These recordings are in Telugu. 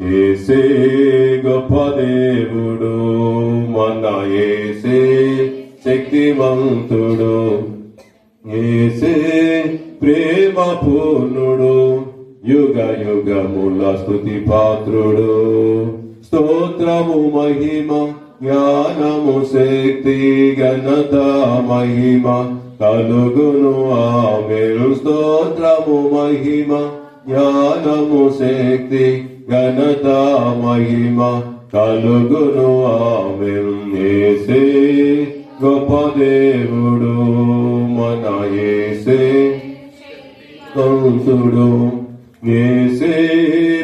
యేసే గొప్ప దేవుడు, మన యేసే శక్తివంతుడు, యేసే ప్రేమ పూర్ణుడు, యుగ యుగముల స్తుతి పాత్రుడు. స్తోత్రము మహిమ జ్ఞానము శక్తి ఘనత మహిమ కలుగును ఆమేను. స్తోత్రము మహిమ జ్ఞానము శక్తి ఘనత మహిమ కలుగును ఆమేను. యేసే గొప్ప దేవుడు, మన యేసే కంసుడు, యేసే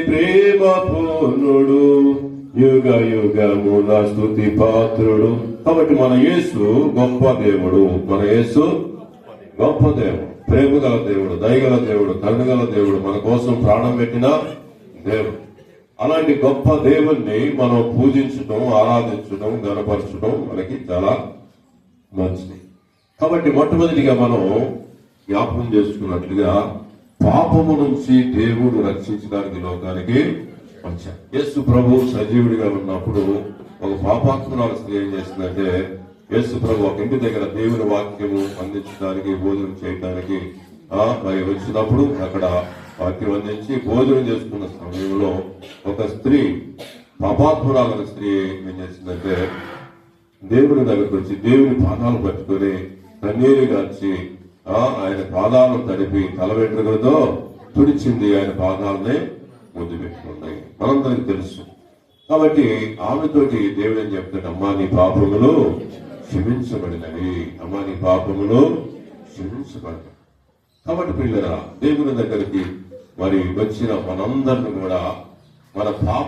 ప్రేమ పూర్ణుడు, యుగ యుగముల స్తుతి పాత్రుడు. కాబట్టి మన యేసు గొప్ప దేవుడు, మన యేసు గొప్ప దేవుడు, ప్రేమ గల దేవుడు, దయగల దేవుడు, కరుణగల దేవుడు, మన కోసం ప్రాణం పెట్టిన దేవుడు. అలాంటి గొప్ప దేవుణ్ణి మనం పూజించడం, ఆరాధించడం, గణపరచడం మనకి చాలా మంచిది. కాబట్టి మొట్టమొదటిగా మనం జ్ఞాపకం చేసుకున్నట్లుగా పాపము నుంచి దేవుడు రక్షించడానికి లోకానికి వచ్చాడు. యేసు ప్రభు సజీవుడిగా ఉన్నప్పుడు ఒక పాపాత్మరాలు స్త్రీ ఏం చేసిందంటే, యేసు ప్రభు ఒక ఇంటి దగ్గర దేవుని వాక్యము అందించడానికి, భోజనం చేయడానికి మరి వచ్చినప్పుడు అక్కడ వాక్యం అందించి భోజనం చేసుకున్న సమయంలో ఒక స్త్రీ, పాపాత్మరాల స్త్రీ ఏం చేసిందంటే, దేవుని దగ్గరకు వచ్చి దేవుని పాదాలు పట్టుకొని కన్నీరు గార్చి ఆయన పాదాలను తడిపి తల వెంట్రుకలతో తుడిచింది. ఆయన పాదాలనే ముద్దు పెట్టుకున్నాయి, మనందరికి తెలుసు. కాబట్టి ఆమెతోటి దేవుడు ఏం చెప్తాడు, అమ్మా నీ పాపములు క్షమించబడినవి, అమ్మా నీ పాపములు క్షమించబడినవి. కాబట్టి పిల్లరా, దేవుని దగ్గరికి మరి వచ్చిన మనందరిని కూడా మన పాప